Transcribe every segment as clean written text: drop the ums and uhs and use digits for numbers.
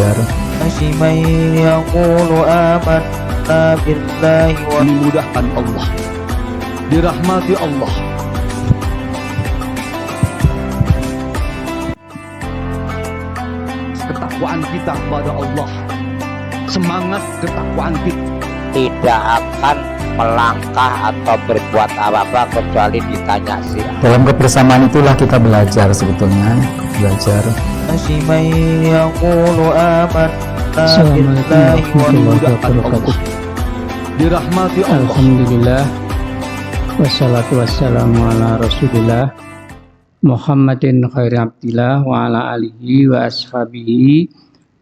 belajar. من يقول آمنا بالله dimudahkan Allah, dirahmati Allah. Ketakwaan kita kepada Allah, semangat ketakwaan kita. Tidak akan melangkah atau berbuat apa-apa kecuali ditanya sih. Dalam kebersamaan itulah kita belajar sebetulnya, belajar. من يقول آمنا Assalamualaikum بالله warahmatullahi wabarakatuh. Dirahmati Allah. Alhamdulillah, wassalatu wassalamu ala rasulillah Muhammadin khairi abdillah wa ala alihi wa ashabihi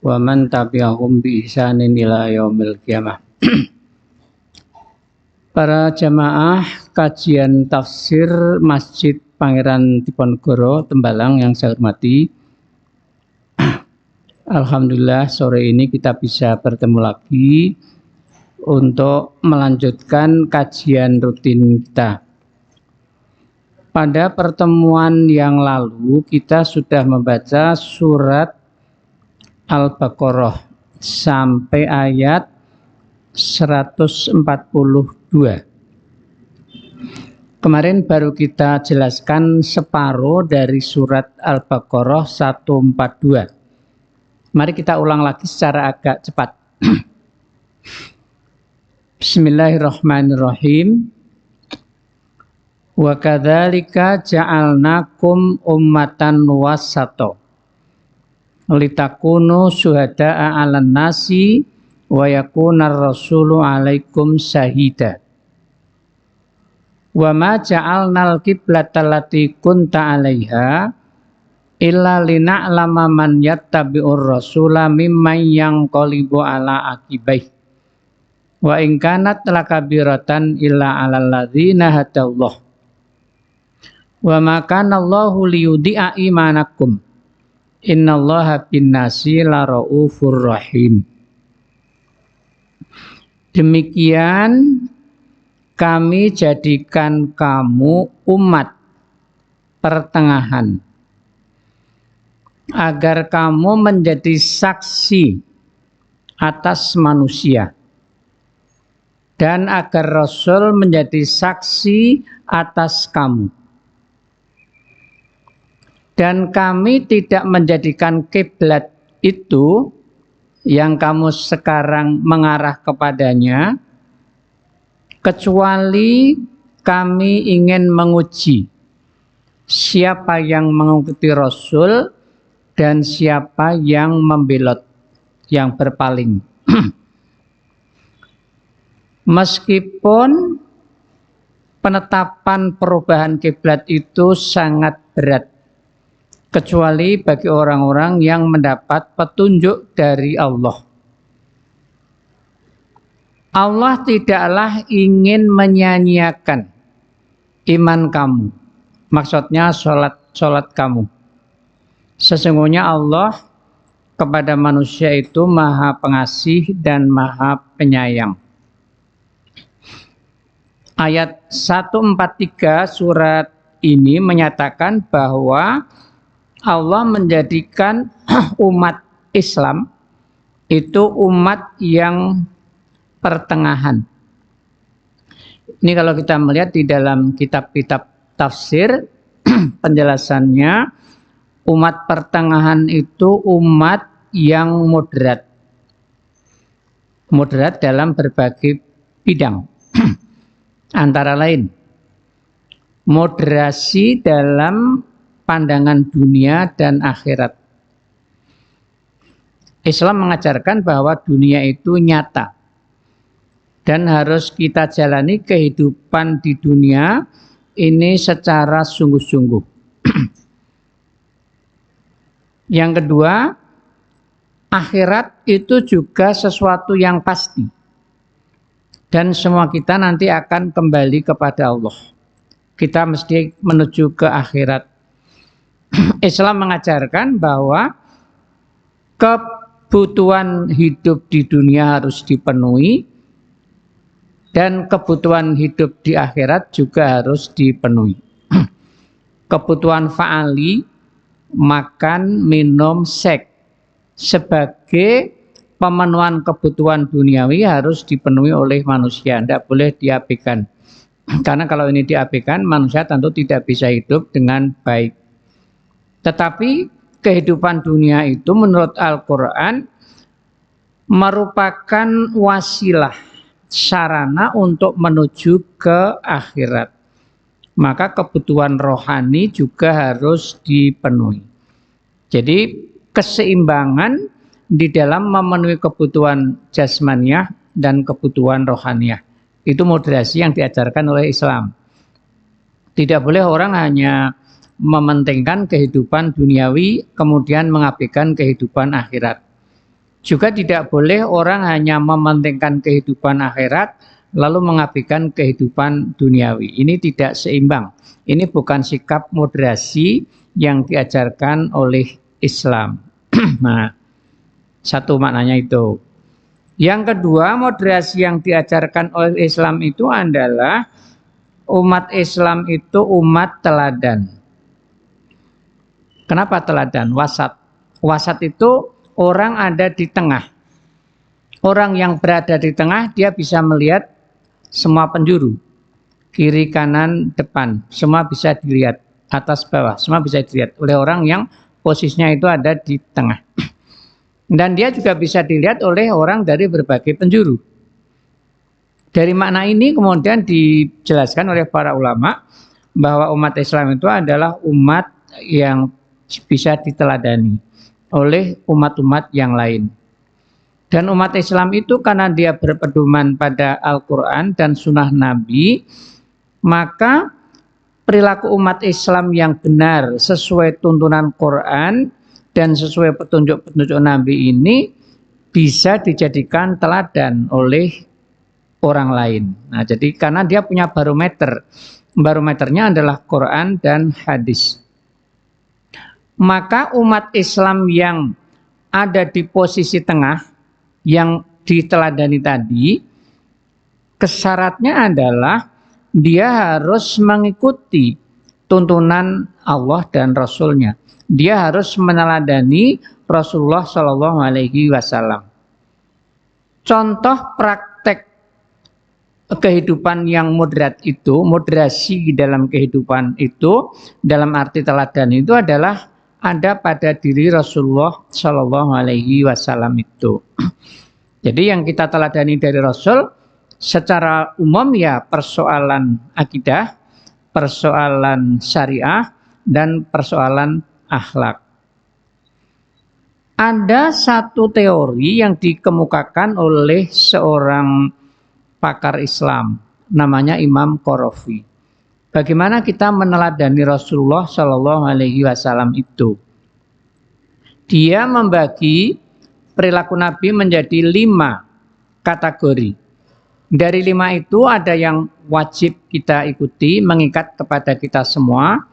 wa man tabi'ahum bi ihsanin ila yaumil qiyamah. Para jamaah kajian tafsir Masjid Pangeran Diponegoro Tembalang yang saya hormati, alhamdulillah sore ini kita bisa bertemu lagi untuk melanjutkan kajian rutin kita. Pada pertemuan yang lalu kita sudah membaca surat Al-Baqarah sampai ayat 142. Kemarin baru kita jelaskan separuh dari surat Al-Baqarah 142. Mari kita ulang lagi secara agak cepat. Bismillahirrahmanirrahim. Wa kadzalika ja'alnakum ummatan wasata litakunu syuhada'a 'alan nasi wa yakunar rasulu 'alaikum syahida. Wa ma ja'alnal qiblata allati kunta 'alaiha illa lina'lama man yattabi'ur rasula mimman yanqalibu 'ala aqibaih. Wa in kanat lakabiratan illa 'alal ladzina hadallah. Wa ma kana Allahu liyudhi'a imanakum. Innallaha bin-nasi laraufur rahim. Demikian kami jadikan kamu umat pertengahan agar kamu menjadi saksi atas manusia dan agar Rasul menjadi saksi atas kamu. Dan kami tidak menjadikan kiblat itu yang kamu sekarang mengarah kepadanya kecuali kami ingin menguji siapa yang mengikuti Rasul dan siapa yang membelot, yang berpaling. Meskipun penetapan perubahan kiblat itu sangat berat, kecuali bagi orang-orang yang mendapat petunjuk dari Allah. Allah tidaklah ingin menyanyiakan iman kamu, maksudnya sholat kamu. Sesungguhnya Allah kepada manusia itu Maha Pengasih dan Maha Penyayang. Ayat 143 surat ini menyatakan bahwa Allah menjadikan umat Islam itu umat yang pertengahan. Ini kalau kita melihat di dalam kitab-kitab tafsir, penjelasannya umat pertengahan itu umat yang moderat. Moderat dalam berbagai bidang. Antara lain, moderasi dalam pandangan dunia dan akhirat. Islam mengajarkan bahwa dunia itu nyata dan harus kita jalani kehidupan di dunia ini secara sungguh-sungguh. Yang kedua, akhirat itu juga sesuatu yang pasti dan semua kita nanti akan kembali kepada Allah. Kita mesti menuju ke akhirat. Islam mengajarkan bahwa kebutuhan hidup di dunia harus dipenuhi dan kebutuhan hidup di akhirat juga harus dipenuhi. Kebutuhan fa'ali, makan, minum, seks, sebagai pemenuhan kebutuhan duniawi harus dipenuhi oleh manusia, tidak boleh diabaikan. Karena kalau ini diabaikan, manusia tentu tidak bisa hidup dengan baik. Tetapi kehidupan dunia itu menurut Al-Quran merupakan wasilah, sarana untuk menuju ke akhirat. Maka kebutuhan rohani juga harus dipenuhi. Jadi keseimbangan di dalam memenuhi kebutuhan jasmaniah dan kebutuhan rohaniah. Itu moderasi yang diajarkan oleh Islam. Tidak boleh orang hanya mementingkan kehidupan duniawi kemudian mengabaikan kehidupan akhirat. Juga tidak boleh orang hanya mementingkan kehidupan akhirat lalu mengabaikan kehidupan duniawi. Ini tidak seimbang. Ini bukan sikap moderasi yang diajarkan oleh Islam. Nah, satu maknanya itu. Yang kedua, moderasi yang diajarkan oleh Islam itu adalah umat Islam itu umat teladan. Kenapa teladan? Wasat. Wasat itu orang ada di tengah. Orang yang berada di tengah, dia bisa melihat semua penjuru. Kiri, kanan, depan. Semua bisa dilihat. Atas, bawah. Semua bisa dilihat oleh orang yang posisinya itu ada di tengah. Dan dia juga bisa dilihat oleh orang dari berbagai penjuru. Dari makna ini kemudian dijelaskan oleh para ulama bahwa umat Islam itu adalah umat yang bisa diteladani oleh umat-umat yang lain. Dan umat Islam itu karena dia berpedoman pada Al-Quran dan Sunnah Nabi, maka perilaku umat Islam yang benar sesuai tuntunan Quran dan sesuai petunjuk-petunjuk Nabi ini bisa dijadikan teladan oleh orang lain. Nah, jadi karena dia punya barometer, barometernya adalah Quran dan hadis. Maka umat Islam yang ada di posisi tengah, yang diteladani tadi, kesyaratnya adalah dia harus mengikuti tuntunan Allah dan Rasulnya. Dia harus meneladani Rasulullah Shallallahu Alaihi Wasallam. Contoh praktek kehidupan yang moderat itu, moderasi dalam kehidupan itu, dalam arti teladan itu adalah ada pada diri Rasulullah Shallallahu Alaihi Wasallam itu. Jadi yang kita teladani dari Rasul secara umum ya persoalan akidah, persoalan syariah, dan persoalan akhlak. Ada satu teori yang dikemukakan oleh seorang pakar Islam, namanya Imam Qarafi. Bagaimana kita meneladani Rasulullah Shallallahu Alaihi Wasallam itu? Dia membagi perilaku Nabi menjadi 5 kategori. Dari 5 itu ada yang wajib kita ikuti, mengikat kepada kita semua.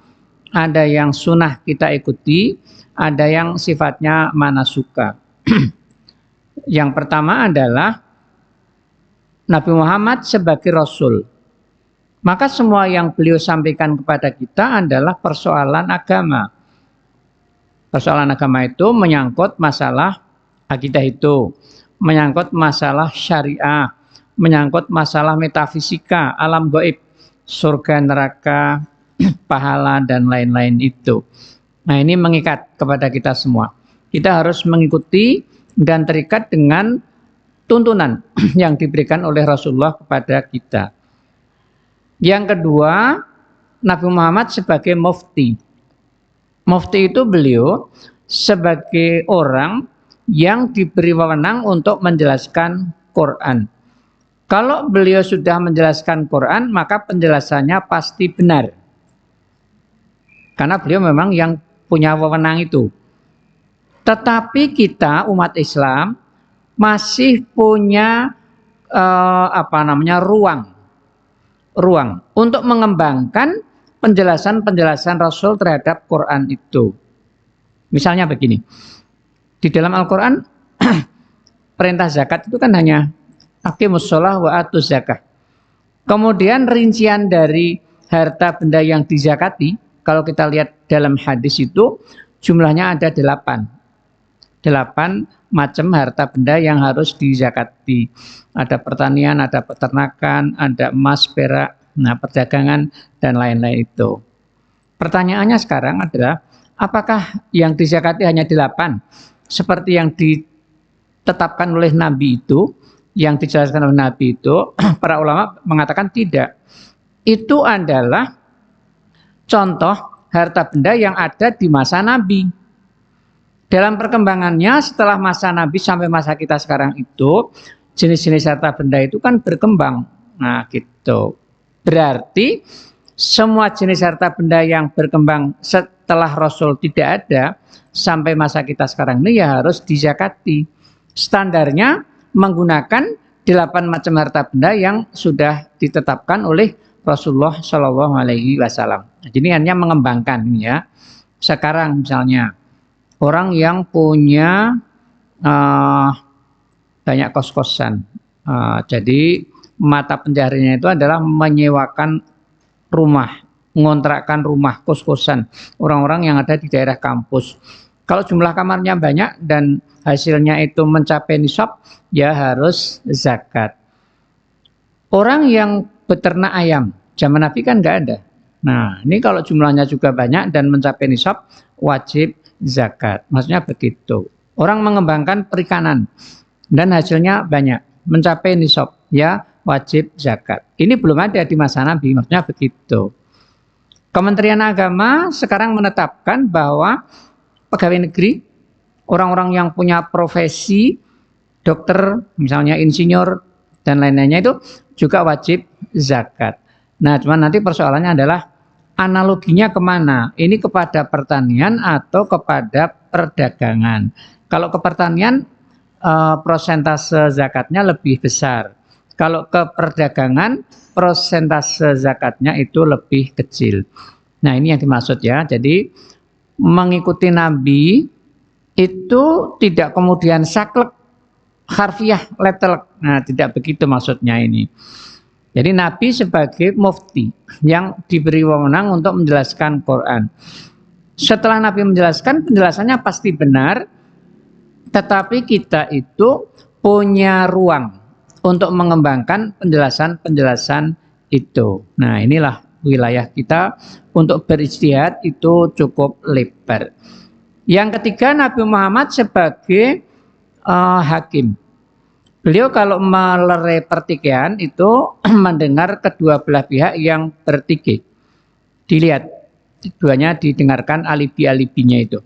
Ada yang sunnah kita ikuti, ada yang sifatnya manasuka. Yang pertama adalah Nabi Muhammad sebagai Rasul. Maka semua yang beliau sampaikan kepada kita adalah persoalan agama. Persoalan agama itu menyangkut masalah akidah itu, menyangkut masalah syariah, menyangkut masalah metafisika, alam gaib, surga, neraka, pahala, dan lain-lain itu. Nah, ini mengikat kepada kita semua. Kita harus mengikuti dan terikat dengan tuntunan yang diberikan oleh Rasulullah kepada kita. Yang kedua, Nabi Muhammad sebagai mufti. Mufti itu beliau sebagai orang yang diberi wewenang untuk menjelaskan Quran. Kalau beliau sudah menjelaskan Quran, maka penjelasannya pasti benar. Karena beliau memang yang punya wewenang itu. Tetapi kita umat Islam masih punya ruang untuk mengembangkan penjelasan-penjelasan Rasul terhadap Quran itu. Misalnya begini, di dalam Al-Quran perintah zakat itu kan hanya aqimus shalah wa atuz zakah. Kemudian rincian dari harta benda yang dizakati, kalau kita lihat dalam hadis itu jumlahnya ada 8. 8 macam harta benda yang harus dizakati. Ada pertanian, ada peternakan, ada emas, perak, nah perdagangan dan lain-lain itu. Pertanyaannya sekarang adalah apakah yang dizakati hanya 8 seperti yang ditetapkan oleh Nabi itu, yang dijelaskan oleh Nabi itu? Para ulama mengatakan tidak. Itu adalah contoh harta benda yang ada di masa Nabi. Dalam perkembangannya setelah masa Nabi sampai masa kita sekarang itu, jenis-jenis harta benda itu kan berkembang. Nah gitu. Berarti semua jenis harta benda yang berkembang setelah Rasul tidak ada sampai masa kita sekarang ini ya harus dizakati. Standarnya menggunakan 8 macam harta benda yang sudah ditetapkan oleh Rasulullah Shallallahu Alaihi Wasallam. Jadi hanya mengembangkan ya. Sekarang misalnya orang yang punya banyak kos-kosan, jadi mata pencahariannya itu adalah menyewakan rumah, mengontrakkan rumah, kos-kosan orang-orang yang ada di daerah kampus. Kalau jumlah kamarnya banyak dan hasilnya itu mencapai nisab, ya harus zakat. Orang yang beternak ayam, zaman Nabi kan nggak ada. Nah, ini kalau jumlahnya juga banyak dan mencapai nisab, wajib zakat. Maksudnya begitu. Orang mengembangkan perikanan dan hasilnya banyak, mencapai nisab, ya wajib zakat. Ini belum ada di masa Nabi, maksudnya begitu. Kementerian Agama sekarang menetapkan bahwa pegawai negeri, orang-orang yang punya profesi, dokter, misalnya insinyur, dan lain-lainnya itu juga wajib zakat. Nah, cuman nanti persoalannya adalah analoginya kemana? Ini kepada pertanian atau kepada perdagangan? Kalau ke pertanian, prosentase zakatnya lebih besar. Kalau ke perdagangan, prosentase zakatnya itu lebih kecil. Nah, ini yang dimaksud ya. Jadi, mengikuti Nabi itu tidak kemudian saklek, harfiah, letelek. Nah, tidak begitu maksudnya ini. Jadi Nabi sebagai mufti yang diberi wewenang untuk menjelaskan Quran. Setelah Nabi menjelaskan, penjelasannya pasti benar, tetapi kita itu punya ruang untuk mengembangkan penjelasan-penjelasan itu. Nah, inilah wilayah kita untuk berijtihad itu cukup lebar. Yang ketiga, Nabi Muhammad sebagai hakim. Beliau kalau melerai pertikaian itu mendengar kedua belah pihak yang bertikai. Dilihat, keduanya didengarkan alibi-alibinya itu.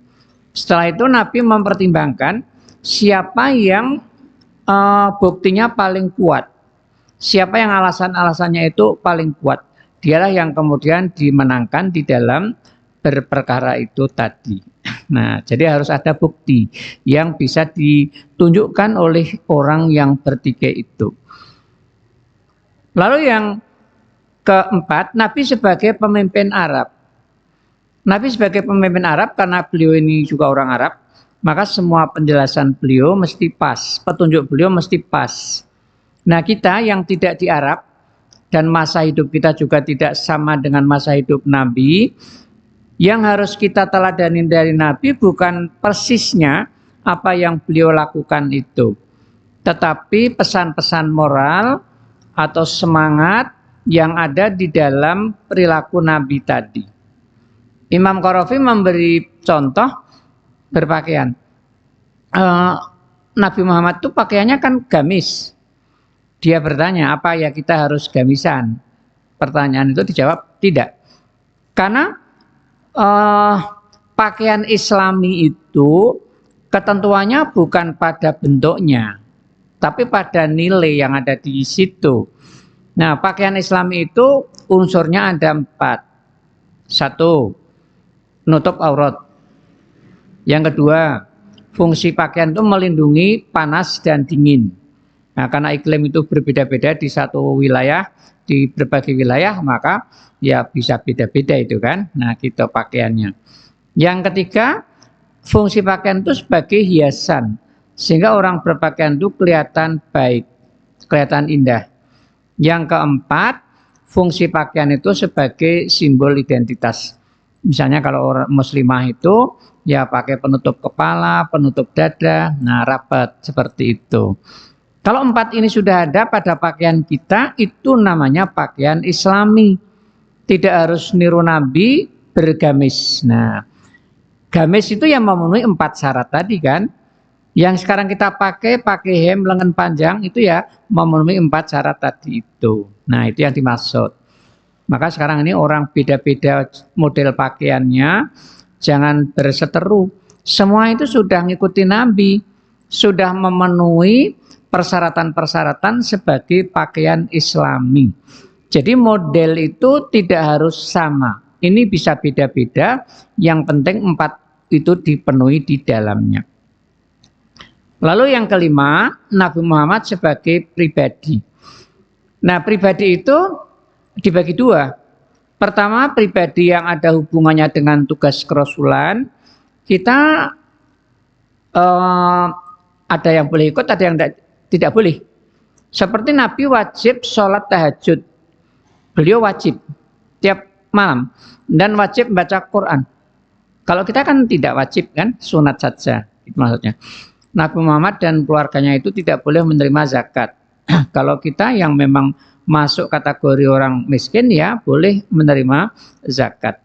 Setelah itu Nabi mempertimbangkan siapa yang buktinya paling kuat. Siapa yang alasan-alasannya itu paling kuat. Dialah yang kemudian dimenangkan di dalam berperkara itu tadi. Nah, jadi harus ada bukti yang bisa ditunjukkan oleh orang yang bertikai itu. Lalu yang keempat, Nabi sebagai pemimpin Arab. Nabi sebagai pemimpin Arab karena beliau ini juga orang Arab, maka semua penjelasan beliau mesti pas, petunjuk beliau mesti pas. Nah, kita yang tidak di Arab dan masa hidup kita juga tidak sama dengan masa hidup Nabi, yang harus kita teladanin dari Nabi bukan persisnya apa yang beliau lakukan itu, tetapi pesan-pesan moral atau semangat yang ada di dalam perilaku Nabi tadi. Imam Qarafi memberi contoh berpakaian. Nabi Muhammad itu pakaiannya kan gamis. Dia bertanya, apa ya kita harus gamisan? Pertanyaan itu dijawab tidak. Karena pakaian Islami itu ketentuannya bukan pada bentuknya, tapi pada nilai yang ada di situ. Nah, pakaian Islami itu unsurnya ada 4. 1, nutup aurat. Yang kedua, fungsi pakaian itu melindungi panas dan dingin. Nah, karena iklim itu berbeda-beda di satu wilayah, di berbagai wilayah, maka ya bisa beda-beda itu kan. Nah, gitu pakaiannya. Yang ketiga, fungsi pakaian itu sebagai hiasan, sehingga orang berpakaian itu kelihatan baik, kelihatan indah. Yang keempat, fungsi pakaian itu sebagai simbol identitas. Misalnya kalau orang muslimah itu ya pakai penutup kepala, penutup dada, nah rapat seperti itu. Kalau 4 ini sudah ada pada pakaian kita, itu namanya pakaian Islami. Tidak harus niru Nabi bergamis. Nah, gamis itu yang memenuhi 4 syarat tadi kan. Yang sekarang kita pakai hem lengan panjang itu ya memenuhi 4 syarat tadi itu. Nah, itu yang dimaksud. Maka sekarang ini orang beda-beda model pakaiannya, jangan berseteru. Semua itu sudah ngikuti Nabi, sudah memenuhi persyaratan-persyaratan sebagai pakaian Islami. Jadi model itu tidak harus sama. Ini bisa beda-beda, yang penting 4 itu dipenuhi di dalamnya. Lalu yang kelima, Nabi Muhammad sebagai pribadi. Nah, pribadi itu dibagi 2. Pertama, pribadi yang ada hubungannya dengan tugas kerasulan. Kita ada yang boleh ikut, ada yang tidak boleh. Seperti Nabi wajib sholat tahajud. Beliau wajib tiap malam dan wajib membaca Quran. Kalau kita kan tidak wajib kan, sunat saja. Itu maksudnya. Nabi Muhammad dan keluarganya itu tidak boleh menerima zakat. Kalau kita yang memang masuk kategori orang miskin ya boleh menerima zakat.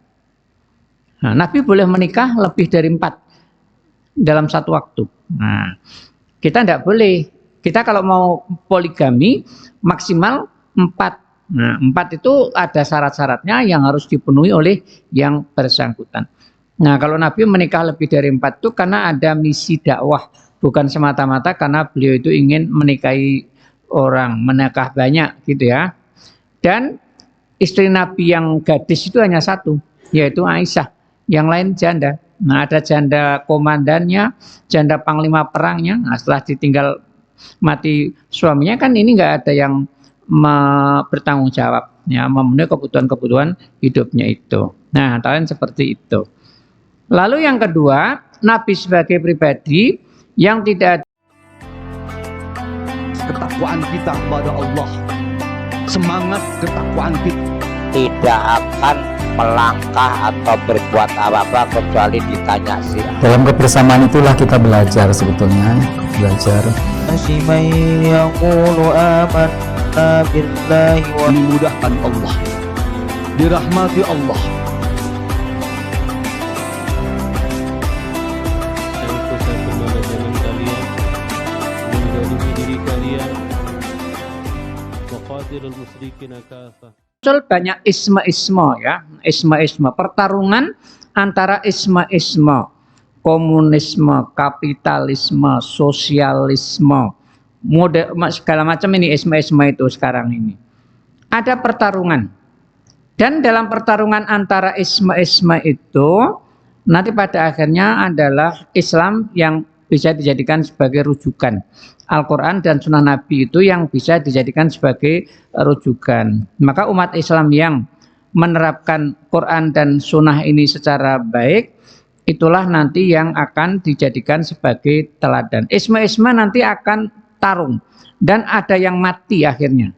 Nah, Nabi boleh menikah lebih dari 4 dalam satu waktu. Nah, kita tidak boleh. Kita kalau mau poligami maksimal 4. Nah, 4 itu ada syarat-syaratnya yang harus dipenuhi oleh yang bersangkutan. Nah, kalau Nabi menikah lebih dari 4 itu karena ada misi dakwah, bukan semata-mata karena beliau itu ingin menikahi orang, menikah banyak gitu ya. Dan istri Nabi yang gadis itu hanya 1, yaitu Aisyah. Yang lain janda. Nah, ada janda komandannya, janda panglima perangnya. Nah, setelah ditinggal mati suaminya kan ini nggak ada yang bertanggung jawab ya, memenuhi kebutuhan-kebutuhan hidupnya itu. Nah, kalian seperti itu. Lalu yang kedua, Nabi sebagai pribadi yang tidak Ketakwaan kita kepada Allah, semangat ketakwaan kita tidak akan melangkah atau berbuat apa-apa kecuali ditanya sih. Dalam kebersamaan itulah kita belajar sebetulnya, belajar. Man yaqulu amanna billahi wa dimudahkan Allah, dirahmati Allah. Muncul banyak isma-isma ya, isma-isma, pertarungan antara isma-isma, komunisme, kapitalisme, sosialisme, model segala macam ini isma-isma itu sekarang ini. Ada pertarungan. Dan dalam pertarungan antara isma-isma itu nanti pada akhirnya adalah Islam yang bisa dijadikan sebagai rujukan. Al-Quran dan Sunnah Nabi itu yang bisa dijadikan sebagai rujukan. Maka umat Islam yang menerapkan Quran dan Sunnah ini secara baik, itulah nanti yang akan dijadikan sebagai teladan. Isma-isma nanti akan tarung. Dan ada yang mati akhirnya.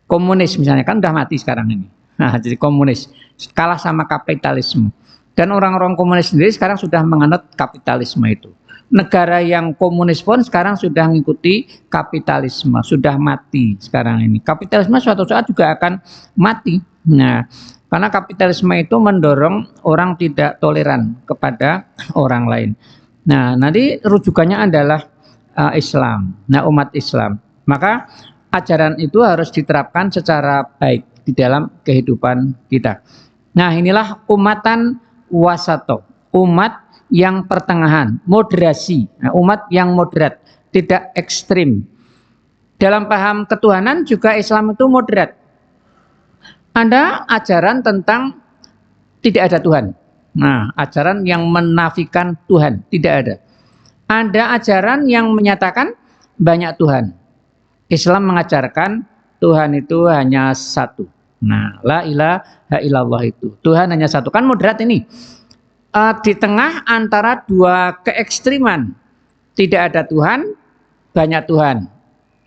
Komunis misalnya, kan udah mati sekarang ini. Nah, jadi komunis. Kalah sama kapitalisme. Dan orang-orang komunis sendiri sekarang sudah menganut kapitalisme itu. Negara yang komunis pun sekarang sudah mengikuti kapitalisme, sudah mati sekarang ini. Kapitalisme suatu saat juga akan mati. Nah, karena kapitalisme itu mendorong orang tidak toleran kepada orang lain. Nah, nanti rujukannya adalah Islam. Nah, umat Islam. Maka ajaran itu harus diterapkan secara baik di dalam kehidupan kita. Nah, inilah umatan wasato, umat yang pertengahan, moderasi, nah, umat yang moderat, tidak ekstrim. Dalam paham ketuhanan juga Islam itu moderat. Ada ajaran tentang tidak ada Tuhan. Nah, ajaran yang menafikan Tuhan, tidak ada. Ada ajaran yang menyatakan banyak Tuhan. Islam mengajarkan Tuhan itu hanya 1. Nah, la ilaha illallah itu. Tuhan hanya 1. Kan moderat ini. Di tengah antara 2 keekstriman. Tidak ada Tuhan, banyak Tuhan.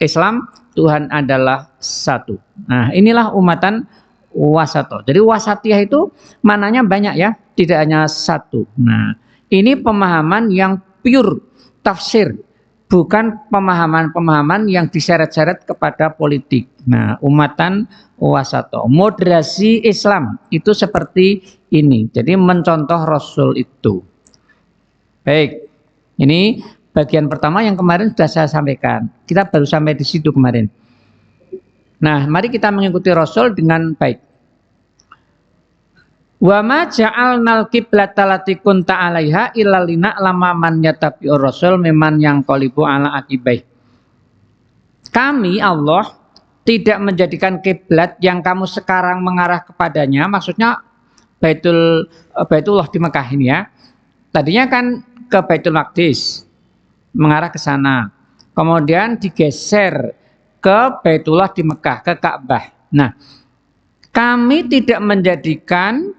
Islam, Tuhan adalah 1. Nah, inilah umatan wasato. Jadi wasatiyah itu mananya banyak ya. tidak hanya satu. Nah, ini pemahaman yang pure tafsir, bukan pemahaman-pemahaman yang diseret-seret kepada politik. Nah, umatan wasato, moderasi Islam itu seperti ini. Jadi mencontoh Rasul itu. Baik, ini bagian pertama yang kemarin sudah saya sampaikan. Kita baru sampai di situ kemarin. Nah, mari kita mengikuti Rasul dengan baik. Wa ma ja'alnal qiblata allati kunta 'alaiha illa lina'lama man yattabi'ur rasul mimman yanqalibu 'ala aqibai. Kami Allah tidak menjadikan kiblat yang kamu sekarang mengarah kepadanya, maksudnya Baitullah di Mekah ini ya. Tadinya kan ke Baitul Maqdis, mengarah ke sana. Kemudian digeser ke Baitullah di Mekah, ke Ka'bah. Nah, kami tidak menjadikan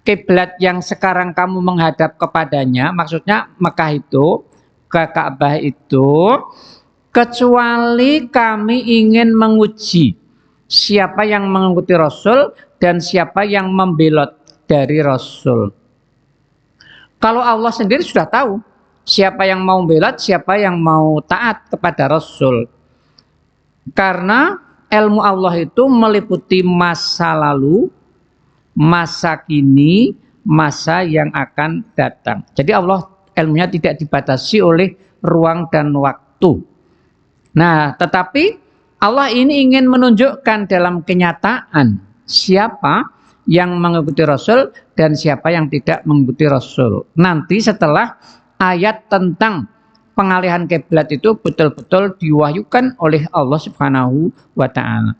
kiblat yang sekarang kamu menghadap kepadanya, maksudnya Mekah itu, ke Ka'bah itu, kecuali kami ingin menguji siapa yang mengikuti Rasul dan siapa yang membelot dari Rasul. Kalau Allah sendiri sudah tahu siapa yang mau belot, siapa yang mau taat kepada Rasul. Karena ilmu Allah itu meliputi masa lalu, masa kini, masa yang akan datang. Jadi Allah ilmunya tidak dibatasi oleh ruang dan waktu. Nah, tetapi Allah ini ingin menunjukkan dalam kenyataan siapa yang mengikuti Rasul dan siapa yang tidak mengikuti Rasul. Nanti setelah ayat tentang pengalihan kiblat itu betul-betul diwahyukan oleh Allah Subhanahu wa taala.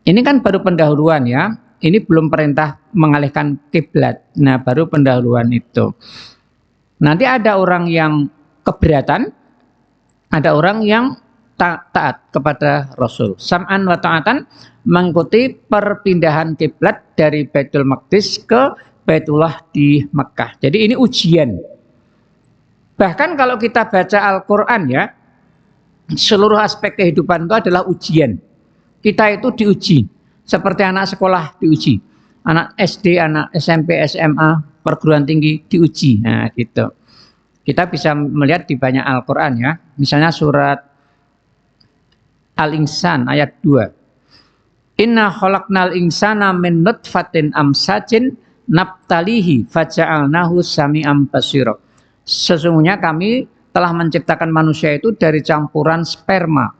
Ini kan baru pendahuluan ya. Ini belum perintah mengalihkan kiblat. Nah, baru pendahuluan itu. Nanti ada orang yang keberatan, ada orang yang taat kepada Rasul. Sam'an wa ta'atan, mengikuti perpindahan kiblat dari Baitul Maqdis ke Baitullah di Mekah. Jadi ini ujian. Bahkan kalau kita baca Al-Quran ya, seluruh aspek kehidupan itu adalah ujian. Kita itu diuji. Seperti anak sekolah diuji, anak SD, anak SMP, SMA, perguruan tinggi diuji. Nah, gitu. Kita bisa melihat di banyak Al-Quran ya. Misalnya surat Al-Insan ayat 2. Inna khalaqnal insana min nutfatin amsajin nabtalihi faja'alnahu sami'an basira. Sesungguhnya kami telah menciptakan manusia itu dari campuran sperma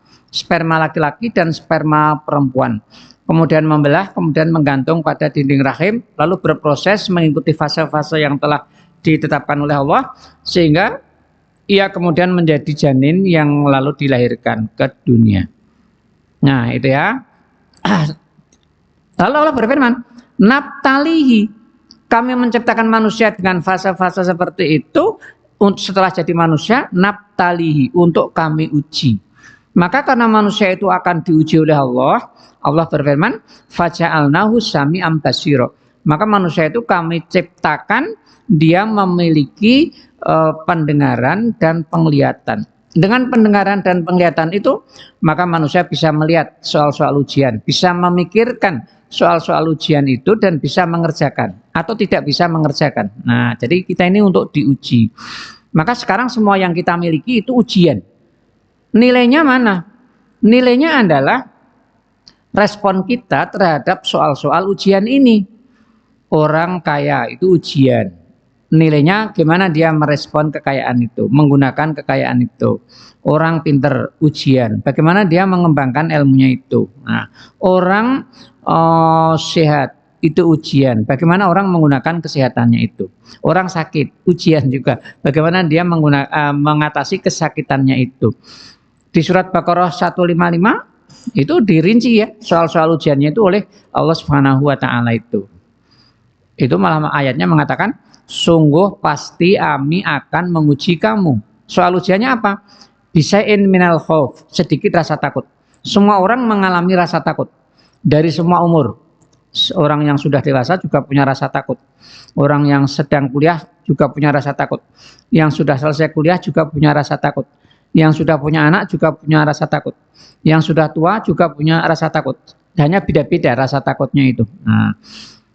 laki-laki dan sperma perempuan. Kemudian membelah, kemudian menggantung pada dinding rahim, lalu berproses mengikuti fase-fase yang telah ditetapkan oleh Allah, sehingga ia kemudian menjadi janin yang lalu dilahirkan ke dunia. Nah, itu ya. Lalu Allah berfirman, Nabtalihi, kami menciptakan manusia dengan fase-fase seperti itu, setelah jadi manusia, Nabtalihi, untuk kami uji. Maka karena manusia itu akan diuji oleh Allah, Allah berfirman, faja'alnahu sami'an basira. Maka manusia itu kami ciptakan dia memiliki pendengaran dan penglihatan. Dengan pendengaran dan penglihatan itu, maka manusia bisa melihat soal-soal ujian, bisa memikirkan soal-soal ujian itu dan bisa mengerjakan atau tidak bisa mengerjakan. Nah, jadi kita ini untuk diuji. Maka sekarang semua yang kita miliki itu ujian. Nilainya mana? Nilainya adalah respon kita terhadap soal-soal ujian ini. Orang kaya itu ujian. Nilainya gimana dia merespon kekayaan itu, menggunakan kekayaan itu. Orang pinter, ujian. Bagaimana dia mengembangkan ilmunya itu. Nah, orang sehat, itu ujian. Bagaimana orang menggunakan kesehatannya itu. Orang sakit, ujian juga. Bagaimana dia mengatasi kesakitannya itu. Di surat Baqarah 155 itu dirinci ya soal-soal ujiannya itu oleh Allah Subhanahu wa taala itu. Itu malah ayatnya mengatakan, sungguh pasti kami akan menguji kamu. Soal ujiannya apa? Bisa'in minal khauf, sedikit rasa takut. Semua orang mengalami rasa takut dari semua umur. Orang yang sudah dewasa juga punya rasa takut. Orang yang sedang kuliah juga punya rasa takut. Yang sudah selesai kuliah juga punya rasa takut. Yang sudah punya anak juga punya rasa takut. Yang sudah tua juga punya rasa takut. Hanya beda-beda rasa takutnya itu. Nah,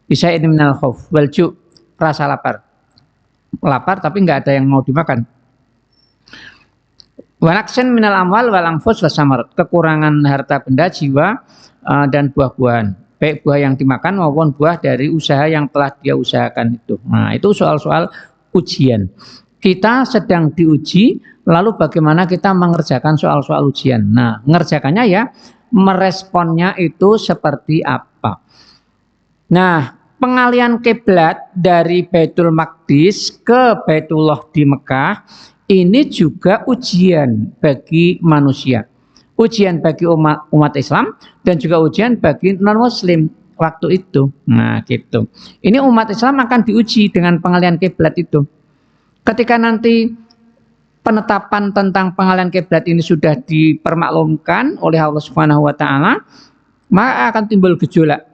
bisa'in minal khauf wal ju', rasa lapar. lapar tapi nggak ada yang mau dimakan. Wanaksen minal amwal wal anfus wasamarat, kekurangan harta benda, jiwa dan buah-buahan, baik buah yang dimakan maupun buah dari usaha yang telah dia usahakan itu. Nah, itu soal-soal ujian. Kita sedang diuji, lalu bagaimana kita mengerjakan soal-soal ujian. Nah, mengerjakannya ya, meresponnya itu seperti apa. Nah, pengalian kiblat dari Baitul Maqdis ke Baitullah di Mekah ini juga ujian bagi manusia, ujian bagi umat Islam dan juga ujian bagi non-Muslim waktu itu. Nah, gitu. Ini umat Islam akan diuji dengan pengalian kiblat itu. Ketika nanti penetapan tentang pengalian kiblat ini sudah dipermaklumkan oleh Allah Subhanahu wa taala, maka akan timbul gejolak.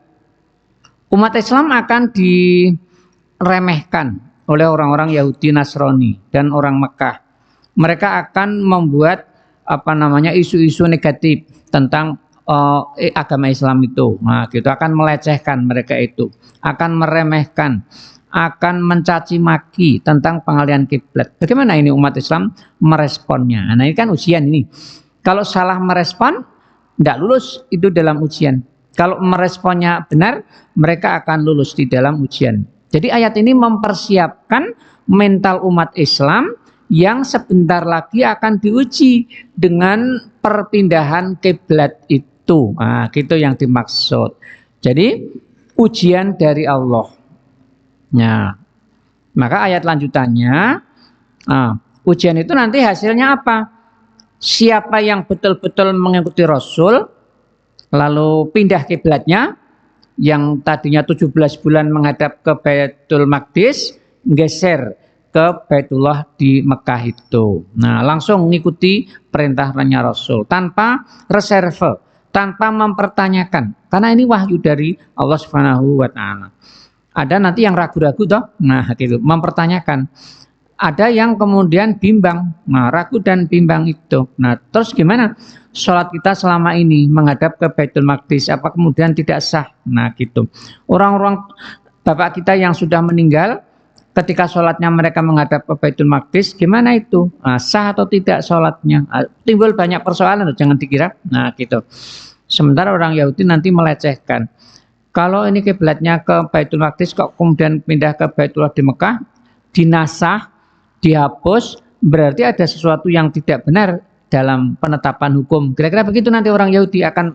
Umat Islam akan diremehkan oleh orang-orang Yahudi, Nasrani dan orang Mekah. Mereka akan membuat isu-isu negatif tentang agama Islam itu. Nah, gitu, akan melecehkan mereka itu, akan meremehkan, akan mencaci maki tentang pengalian kiblat. Bagaimana ini umat Islam meresponnya? Nah, ini kan ujian ini. Kalau salah merespon, tidak lulus itu dalam ujian. Kalau meresponnya benar, mereka akan lulus di dalam ujian. Jadi ayat ini mempersiapkan mental umat Islam yang sebentar lagi akan diuji dengan perpindahan kiblat itu. Nah, gitu yang dimaksud. Jadi ujian dari Allah. Nah, maka ayat lanjutannya, ujian itu nanti hasilnya apa? Siapa yang betul-betul mengikuti Rasul, lalu pindah kiblatnya, yang tadinya 17 bulan menghadap ke Baitul Maqdis, geser ke Baitullah di Mekah itu. Nah, langsung mengikuti perintahnya Rasul tanpa reserve, tanpa mempertanyakan, karena ini wahyu dari Allah Subhanahu wa taala. Ada nanti yang ragu-ragu toh, nah gitu, mempertanyakan. Ada yang kemudian bimbang, nah ragu dan bimbang itu. Nah, terus gimana sholat kita selama ini menghadap ke Baitul Maqdis, apa kemudian tidak sah? Nah gitu. Orang-orang bapak kita yang sudah meninggal, ketika sholatnya mereka menghadap ke Baitul Maqdis, gimana itu? Nah, sah atau tidak sholatnya? Timbul banyak persoalan, jangan dikira. Nah gitu. Sementara orang Yahudi nanti melecehkan. Kalau ini kiblatnya ke Baitul Maqdis kok kemudian pindah ke Baitullah di Mekah, dinasah, dihapus, berarti ada sesuatu yang tidak benar dalam penetapan hukum. Kira-kira begitu nanti orang Yahudi akan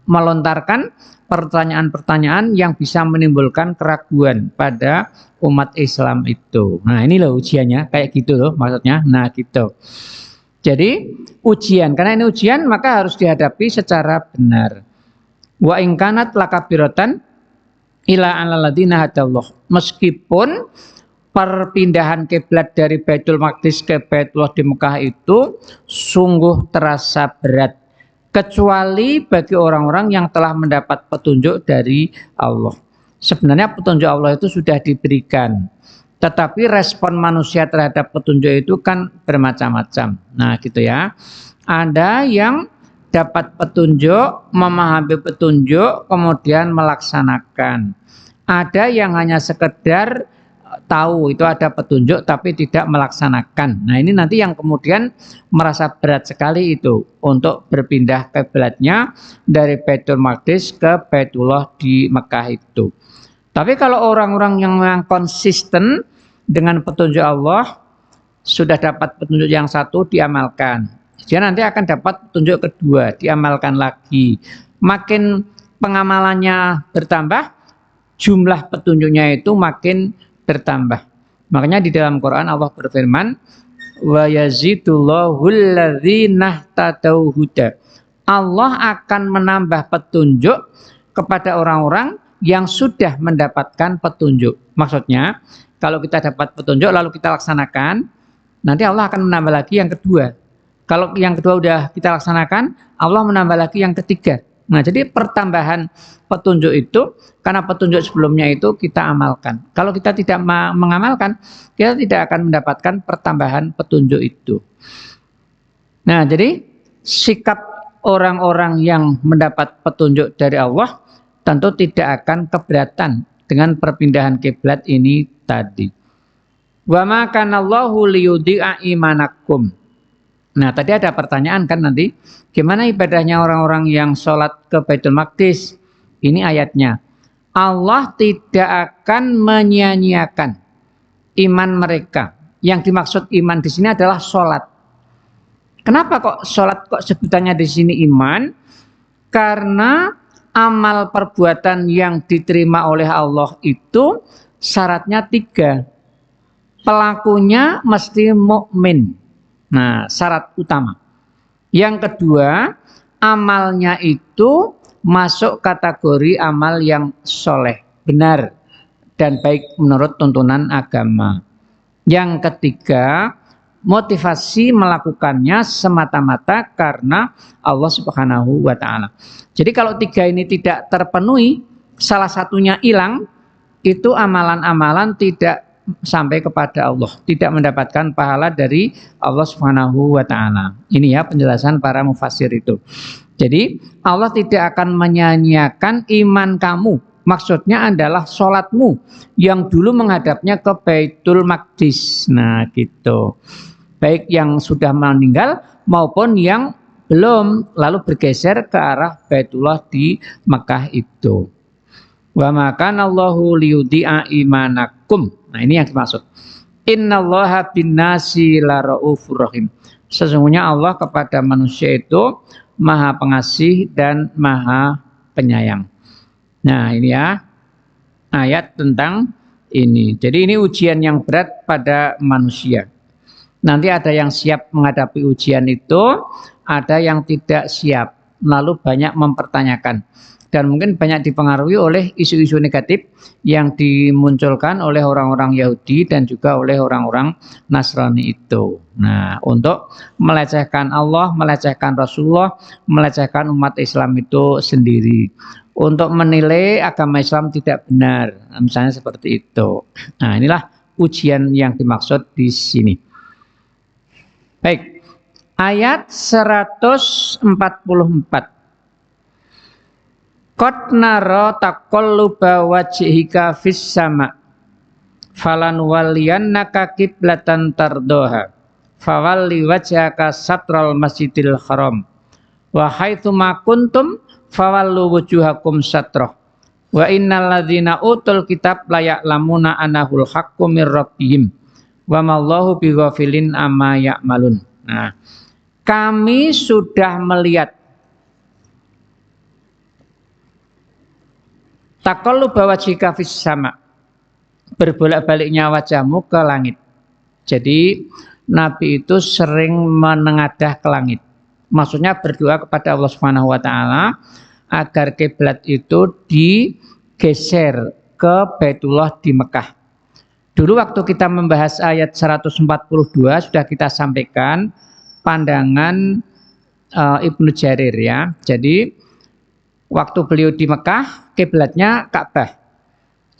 melontarkan pertanyaan-pertanyaan yang bisa menimbulkan keraguan pada umat Islam itu. Nah, ini loh ujiannya, kayak gitu loh maksudnya. Nah, gitu. Jadi ujian, karena ini ujian maka harus dihadapi secara benar. Wa ingkanat lakabiratan ila alaladina hadallah. Meskipun perpindahan kiblat dari Baitul Maqdis ke Baitullah di Mekah itu sungguh terasa berat, kecuali bagi orang-orang yang telah mendapat petunjuk dari Allah. Sebenarnya petunjuk Allah itu sudah diberikan, tetapi respon manusia terhadap petunjuk itu kan bermacam-macam. Nah gitu ya, ada yang dapat petunjuk, memahami petunjuk, kemudian melaksanakan. Ada yang hanya sekedar tahu itu ada petunjuk tapi tidak melaksanakan. Nah, ini nanti yang kemudian merasa berat sekali itu untuk berpindah kiblatnya dari Baitul Maqdis ke Baitullah di Mekah itu. Tapi kalau orang-orang yang memang konsisten dengan petunjuk Allah, sudah dapat petunjuk yang satu, diamalkan. Dia nanti akan dapat petunjuk kedua, diamalkan lagi. Makin pengamalannya bertambah, jumlah petunjuknya itu makin bertambah. Makanya di dalam Quran Allah berfirman, wa yazidullahu alladzina ihtadau huda. Allah akan menambah petunjuk kepada orang-orang yang sudah mendapatkan petunjuk. Maksudnya, kalau kita dapat petunjuk lalu kita laksanakan, nanti Allah akan menambah lagi yang kedua. Kalau yang kedua udah kita laksanakan, Allah menambah lagi yang ketiga. Nah, jadi pertambahan petunjuk itu karena petunjuk sebelumnya itu kita amalkan. Kalau kita tidak mengamalkan, kita tidak akan mendapatkan pertambahan petunjuk itu. Nah, jadi sikap orang-orang yang mendapat petunjuk dari Allah tentu tidak akan keberatan dengan perpindahan kiblat ini tadi. Wa ma kana Allahu liyudhi'a imanakum. Nah, tadi ada pertanyaan kan nanti, gimana ibadahnya orang-orang yang sholat ke Baitul Maqdis? Ini ayatnya. Allah tidak akan menyia-nyiakan iman mereka. Yang dimaksud iman di sini adalah sholat. Kenapa kok sholat kok sebutannya di sini iman? Karena amal perbuatan yang diterima oleh Allah itu syaratnya 3. Pelakunya mesti mukmin. Nah, syarat utama. Yang kedua, amalnya itu masuk kategori amal yang soleh, benar, dan baik menurut tuntunan agama. Yang ketiga, motivasi melakukannya semata-mata karena Allah Subhanahu wa Ta'ala. Jadi kalau 3 ini tidak terpenuhi, salah satunya hilang, itu amalan-amalan tidak sampai kepada Allah, tidak mendapatkan pahala dari Allah Subhanahu wa Ta'ala. Ini ya penjelasan para mufassir itu. Jadi Allah tidak akan menyia-nyiakan iman kamu. Maksudnya adalah sholatmu yang dulu menghadapnya ke Baitul Maqdis. Nah gitu. Baik yang sudah meninggal maupun yang belum, lalu bergeser ke arah Baitullah di Mekah itu. Wa ma kana Allahu liyudhi'a imanakum. Nah, ini yang dimaksud. Innallaha binnasi laraufur rahim. Sesungguhnya Allah kepada manusia itu Maha Pengasih dan Maha Penyayang. Nah, ini ya ayat tentang ini. Jadi ini ujian yang berat pada manusia. Nanti ada yang siap menghadapi ujian itu, ada yang tidak siap, lalu banyak mempertanyakan. Dan mungkin banyak dipengaruhi oleh isu-isu negatif yang dimunculkan oleh orang-orang Yahudi dan juga oleh orang-orang Nasrani itu. Nah, untuk melecehkan Allah, melecehkan Rasulullah, melecehkan umat Islam itu sendiri. Untuk menilai agama Islam tidak benar, misalnya seperti itu. Nah, inilah ujian yang dimaksud di sini. Baik, ayat 144. Qad nara taqalluba wajhika fis sama falan waliyannaka qiblatan tardoha fawalli wajhaka satral masjidil haram wa haitsu ma kuntum fawallu wujuhakum satrah wa innal ladzina utul kitab la ya'lamuna annahul haqqu mir rabbihim wa mallahu bighafilin amma ya'malun. Nah, kami sudah melihat taqalluba wajhika fis sama, berbolak-baliknya wajahmu ke langit. Jadi Nabi itu sering menengadah ke langit. Maksudnya berdoa kepada Allah Subhanahu wa Ta'ala agar kiblat itu digeser ke Baitullah di Mekah. Dulu waktu kita membahas ayat 142 sudah kita sampaikan pandangan Ibnu Jarir ya. Jadi waktu beliau di Mekah, kiblatnya Ka'bah.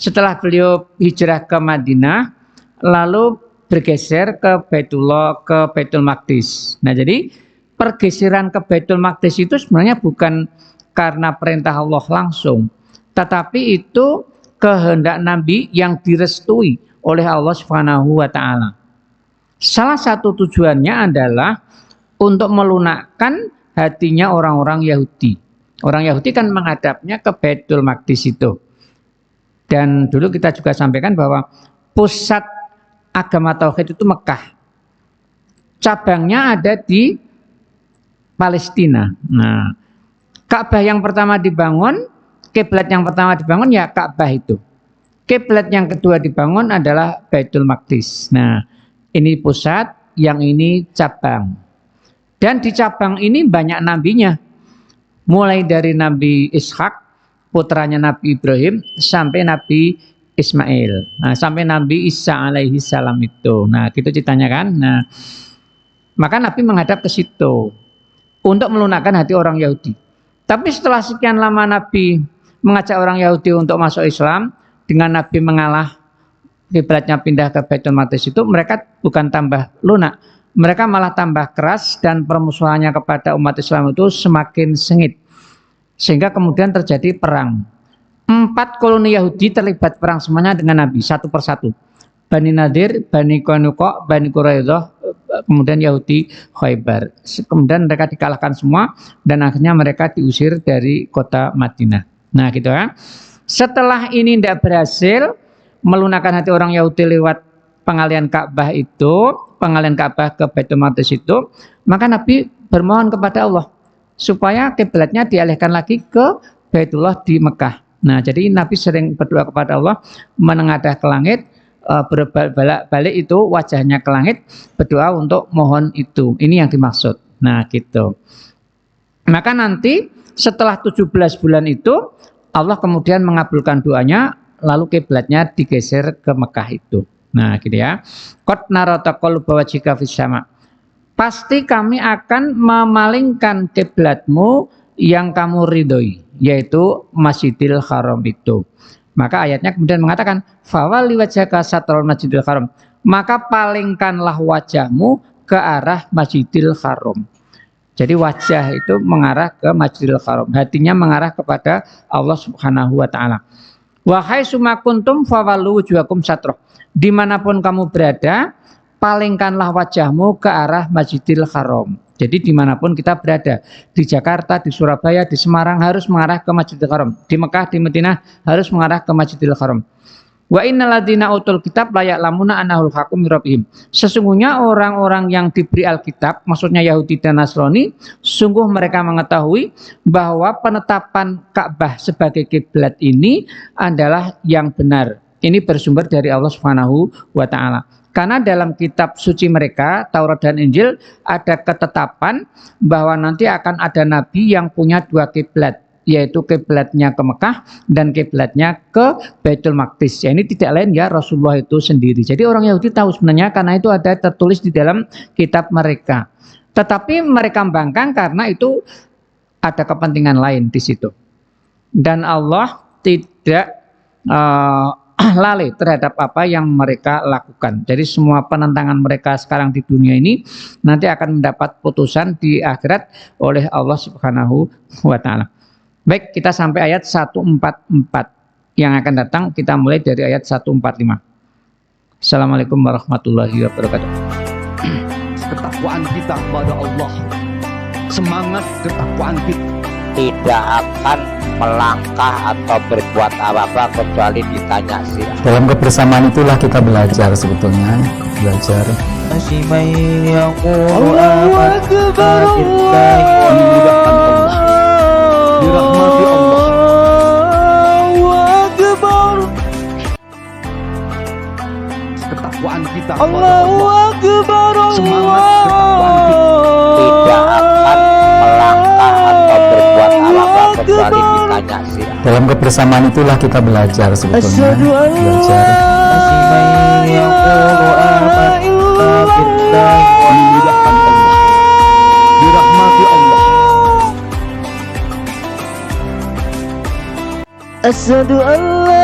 Setelah beliau hijrah ke Madinah, lalu bergeser ke Baitullah, ke Baitul Maqdis. Nah, jadi pergeseran ke Baitul Maqdis itu sebenarnya bukan karena perintah Allah langsung, tetapi itu kehendak Nabi yang direstui oleh Allah Subhanahu wa Ta'ala. Salah satu tujuannya adalah untuk melunakkan hatinya orang-orang Yahudi. Orang Yahudi kan menghadapnya ke Baitul Maqdis itu. Dan dulu kita juga sampaikan bahwa pusat agama Tauhid itu Mekah. Cabangnya ada di Palestina. Nah, Ka'bah yang pertama dibangun, kiblat yang pertama dibangun ya Ka'bah itu. Kiblat yang kedua dibangun adalah Baitul Maqdis. Nah, ini pusat, yang ini cabang. Dan di cabang ini banyak nabinya. Mulai dari Nabi Ishak, putranya Nabi Ibrahim, sampai Nabi Ismail. Nah, sampai Nabi Isa alaihi salam itu. Nah, gitu ceritanya kan. Nah, maka Nabi menghadap ke situ untuk melunakkan hati orang Yahudi. Tapi setelah sekian lama Nabi mengajak orang Yahudi untuk masuk Islam, dengan Nabi mengalah, kiblatnya pindah ke Baitul Maqdis itu, mereka bukan tambah lunak, mereka malah tambah keras dan permusuhannya kepada umat Islam itu semakin sengit. Sehingga kemudian terjadi perang. 4 koloni Yahudi terlibat perang semuanya dengan Nabi, satu persatu. Bani Nadir, Bani Qainuqa, Bani Quraidah, kemudian Yahudi Khaybar. Kemudian mereka dikalahkan semua dan akhirnya mereka diusir dari kota Madinah. Nah gitu ya. Setelah ini tidak berhasil melunakkan hati orang Yahudi lewat pengalian Ka'bah itu, pengalian Ka'bah ke Baitul Maqdis itu, maka Nabi bermohon kepada Allah supaya kiblatnya dialihkan lagi ke Baitullah di Mekah. Nah, jadi Nabi sering berdoa kepada Allah, menengadah ke langit, berbalik itu wajahnya ke langit, berdoa untuk mohon itu. Ini yang dimaksud. Nah, gitu. Maka nanti setelah 17 bulan itu Allah kemudian mengabulkan doanya, lalu kiblatnya digeser ke Mekah itu. Nah, gitu ya. Qad nara taqalluba wajhika fis sama'. Pasti kami akan memalingkan kiblatmu yang kamu ridhoi, yaitu Masjidil Haram itu. Maka ayatnya kemudian mengatakan fawalli wajhaka satrul Masjidil Haram. Maka palingkanlah wajahmu ke arah Masjidil Haram. Jadi wajah itu mengarah ke Masjidil Haram, hatinya mengarah kepada Allah Subhanahu wa taala. Wa haitsuma kuntum fawallu wujuhakum satroh. Dimanapun kamu berada, palingkanlah wajahmu ke arah Masjidil Haram. Jadi dimanapun kita berada, di Jakarta, di Surabaya, di Semarang harus mengarah ke Masjidil Haram. Di Mekah, di Madinah harus mengarah ke Masjidil Haram. Wa innal ladzina utul kitab la ya'lamuna annahul haqqu mir rabbihim. Sesungguhnya orang-orang yang diberi Alkitab, maksudnya Yahudi dan Nasrani, sungguh mereka mengetahui bahwa penetapan Ka'bah sebagai kiblat ini adalah yang benar. Ini bersumber dari Allah Subhanahu wa taala. Karena dalam kitab suci mereka, Taurat dan Injil, ada ketetapan bahwa nanti akan ada nabi yang punya dua kiblat, yaitu kiblatnya ke Mekah dan kiblatnya ke Baitul Maqdis. Ya, ini tidak lain ya Rasulullah itu sendiri. Jadi orang Yahudi tahu sebenarnya karena itu ada tertulis di dalam kitab mereka. Tetapi mereka bangkang karena itu ada kepentingan lain di situ. Dan Allah tidak lalai terhadap apa yang mereka lakukan. Jadi semua penentangan mereka sekarang di dunia ini nanti akan mendapat putusan di akhirat oleh Allah Subhanahu wa taala. Baik, kita sampai ayat 144. Yang akan datang kita mulai dari ayat 145. Assalamualaikum warahmatullahi wabarakatuh. Ketakwaan kita kepada Allah, semangat ketakwaan kita tidak akan melangkah atau berbuat apa-apa kecuali ditanya sih. Dalam kebersamaan itulah kita belajar sebetulnya, belajar. Masyiman yaqulu amanna billahi dimudahkan Allah, dirahmati Allah. Ketakwaan kita kepada Allah, semangat ketakwaan kita Tidak akan melangkah atau berbuat apa-apa kecuali ditanya sih. Dalam kebersamaan itulah kita belajar sebetulnya, belajar. Masyiman yaqulu amanna billahi dimudahkan Allah, dirahmati Allah. Asyhadu an la